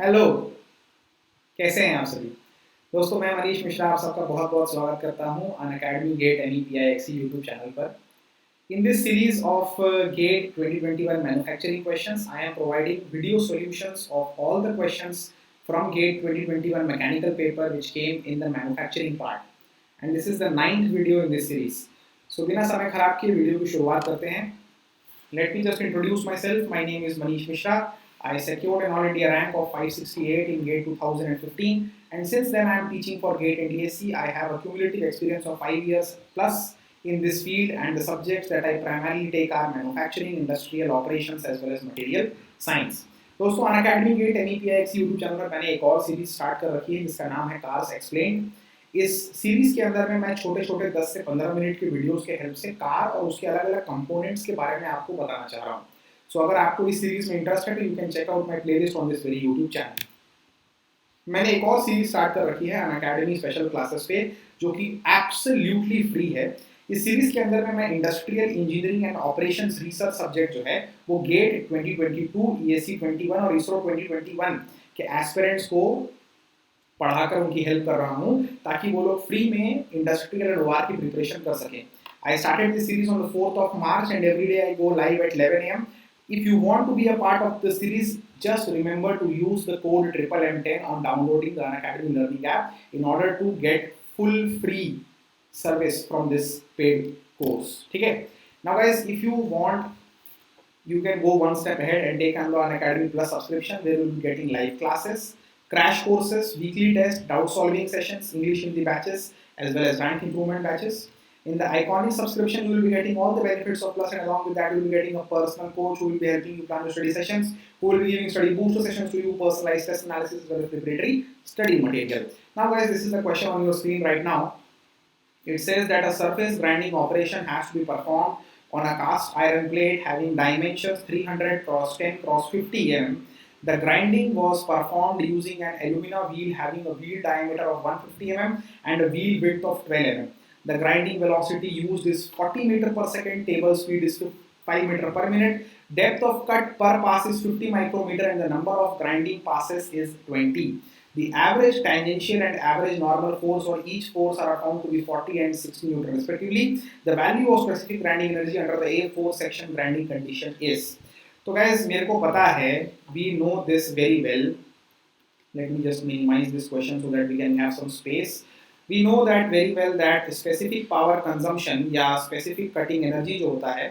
Hello. कैसे हैं आप सभी दोस्तों? मैं मनीष मिश्रा आप सबका बहुत बहुत स्वागत करता हूं Unacademy GATE NEPIXC YouTube channel पर। In this series of GATE 2021 manufacturing questions, I am providing video solutions of all the questions from GATE 2021 mechanical paper which came in the manufacturing part. And this is the 9th video in this series. So बिना समय खराब किए video की शुरुआत करते हैं। Let me just introduce myself. My name is Manish Mishra. I secured an All India rank of 568 in GATE 2015, and since then I am teaching for GATE and DSC. I have a cumulative experience of 5 years plus in this field, and the subjects that I primarily take are manufacturing, industrial operations as well as material science. दोस्तों Unacademy GATE NEPIXC YouTube channel पर मैंने एक और series start कर रखी है जिसका नाम है कार्स एक्सप्लेन्ड। इस सीरीज के अंदर में मैं छोटे छोटे 10 से 15 मिनट के वीडियोस के हेल्प से कार और उसके अलग अलग कंपोनेंट्स के बारे में आपको बताना चाह रहा हूँ। सो अगर आपको इस सीरीज में इंटरेस्ट है तो you can check out my playlist on this very YouTube channel. मैंने एक और सीरीज स्टार्ट कर रखी है अनअकैडमी स्पेशल क्लासेस पे जो कि एब्सोल्युटली फ्री है। इस सीरीज के अंदर में मैं industrial engineering and operations research subject जो है वो गेट 2022, ESC 21 और इसरो 2021 के एस्पिरेंट्स को पढ़ाकर उनकी हेल्प कर रहा हूँ ताकि वो लोग फ्री में इंडस्ट्रियल एंड वार की प्रिपरेशन कर सकें। I started this series on the 4th of March and every day I go live at 11 a.m. If you want to be a part of the series, just remember to use the code MMM10 on downloading the Unacademy Learning app in order to get full free service from this paid course. ठीक है? Now guys, if you want, you can go one step ahead and take Unacademy Plus subscription. There will be getting live classes, crash courses, weekly tests, doubt solving sessions, English in the batches, as well as rank improvement batches. In the Iconic subscription, you will be getting all the benefits of Plus, and along with that, you will be getting a personal coach who will be helping you plan your study sessions, who will be giving study booster sessions to you, personalized test analysis, as well as preparatory study material. Now, guys, this is the question on your screen right now. It says that a surface grinding operation has to be performed on a cast iron plate having dimensions 300 cross 10 cross 50 mm. The grinding was performed using an alumina wheel having a wheel diameter of 150 mm and a wheel width of 12 mm. The grinding velocity used is 40 meter per second, table speed is 5 meter per minute, depth of cut per pass is 50 micrometer and the number of grinding passes is 20. The average tangential and average normal force on each force are found to be 40 and 60 Newton respectively. The value of specific grinding energy under the A4 section grinding condition is. So guys, मेरे को पता है, we know this very well. Let me just minimize this question so that we can have some space. We know that very well that specific power consumption या specific cutting energy जो होता है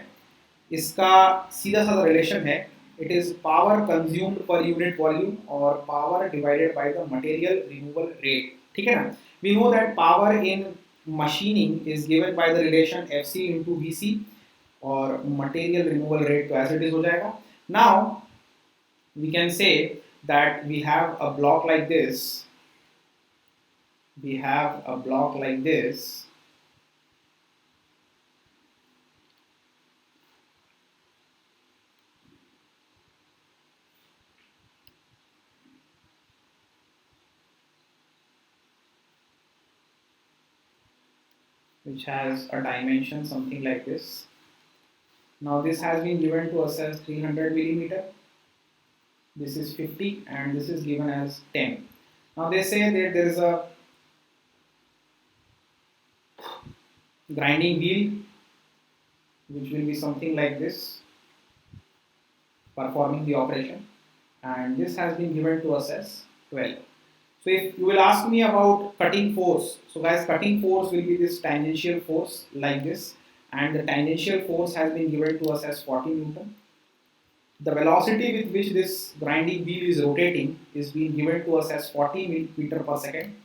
इसका सीधा साधा रिलेशन है, it is power consumed per unit volume और power divided by the material removal rate. ठीक है ना? We know that power in machining is given by the relation FC into VC और material removal rate तो as it is हो जाएगा. Now we can say that we have a block like this. We have a block like this. Which has a dimension something like this. Now this has been given to us as 300 millimeter. This is 50 and this is given as 10. Now they say that there is a grinding wheel which will be something like this performing the operation, and this has been given to us as 12. So if you will ask me about cutting force, so guys, cutting force will be this tangential force like this, and the tangential force has been given to us as 40 Newton. The velocity with which this grinding wheel is rotating is being given to us as 40 meter per second,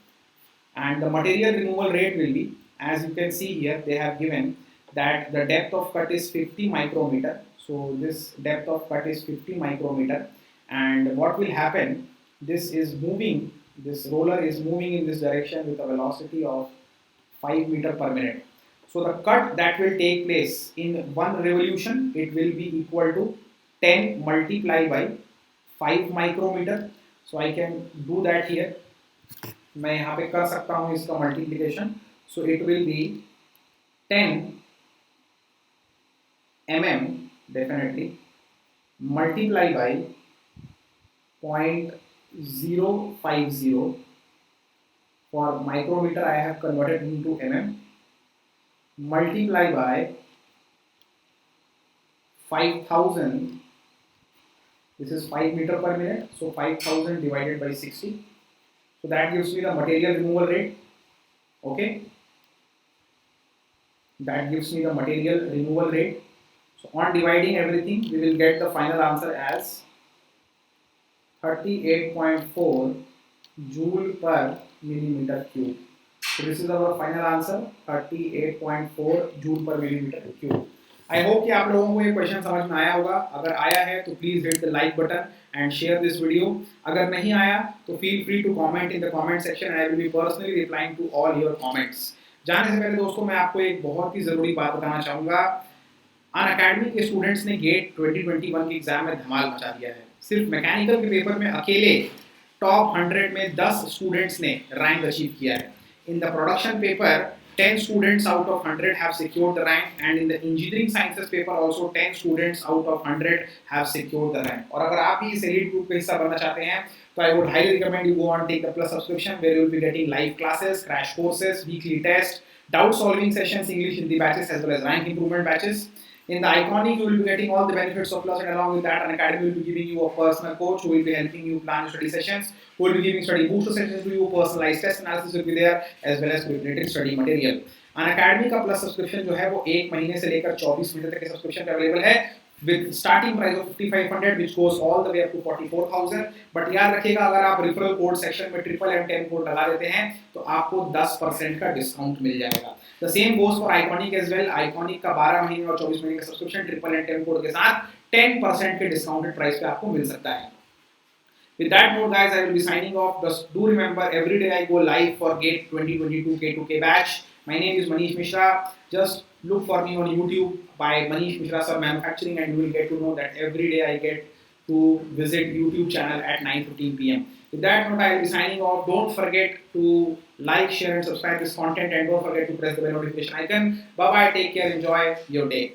and the material removal rate will be, as you can see here, they have given that the depth of cut is 50 micrometer. So this depth of cut is 50 micrometer, and what will happen, this is moving, this roller is moving in this direction with a velocity of 5 meter per minute. So the cut that will take place in one revolution, it will be equal to 10 multiplied by 5 micrometer. So I can do that here. मैं यहाँ पे कर सकता हूँ इसका multiplication. So it will be 10 mm definitely multiply by 0.0 050. For micrometer, I have converted into mm. Multiply by 5000. This is 5 meter per minute. So 5000 divided by 60. So that gives me the material removal rate. Okay. That gives me the material removal rate. So on dividing everything, we will get the final answer as 38.4 joule per millimeter cube. So this is our final answer, 38.4 joule per millimeter cube. I hope कि आप लोगों को ये question समझ में आया होगा. अगर आया है तो please hit the like button and share this video. अगर नहीं आया तो feel free to comment in the comment section and I will be personally replying to all your comments. जाने से पहले दोस्तों मैं आपको एक बहुत ही जरूरी बात बताना चाहूंगा. अनअकैडमी के स्टूडेंट्स ने गेट 2021 के एग्जाम में धमाल मचा दिया है. सिर्फ मैकेनिकल के पेपर में अकेले टॉप 100 में 10 स्टूडेंट्स ने रैंक अचीव किया है. In the production paper, 10 students out of 100 have secured the rank, and in the engineering sciences paper also 10 students out of 100 have secured the rank. और अगर आप भी इस elite group का हिस्सा बनना चाहते हैं तो I would highly recommend you go on take the plus subscription where you will be getting live classes, crash courses, weekly tests, doubt solving sessions, English Hindi batches as well as rank improvement batches. In the Iconic, you will be getting all the benefits of Plus, and along with that, an academy will be giving you a personal coach who will be helping you plan study sessions, who will be giving study booster sessions to you, personalized test analysis will be there, as well as prepared study material. An academy का plus subscription जो है वो 1 महीने से लेकर 24 महीने तक के सब्सक्रिप्शन पे अवेलेबल है with starting price of 5500 which goes all the way up to 44000. But याद रखिएगा अगर आप रेफरल कोड सेक्शन में MMM10 कोड लगा देते हैं तो आपको 10% का डिस्काउंट मिल जाएगा. The same goes for Iconic as well. Iconic का 12 महीने और 24 महीने का सब्सक्रिप्शन MMM10 कोड के साथ 10% के डिस्काउंटेड प्राइस पे आपको मिल सकता है. With that note, guys, I will be signing off. Just do remember, every day I go live for GATE 2022 K2K batch. My name is Manish Mishra. Just look for me on YouTube by Manish Mishra Sir Manufacturing, and you will get to know that every day I get to visit YouTube channel at 9:15 p.m. With that note, I will be signing off. Don't forget to like, share, and subscribe this content, and don't forget to press the bell notification icon. Bye bye. Take care. Enjoy your day.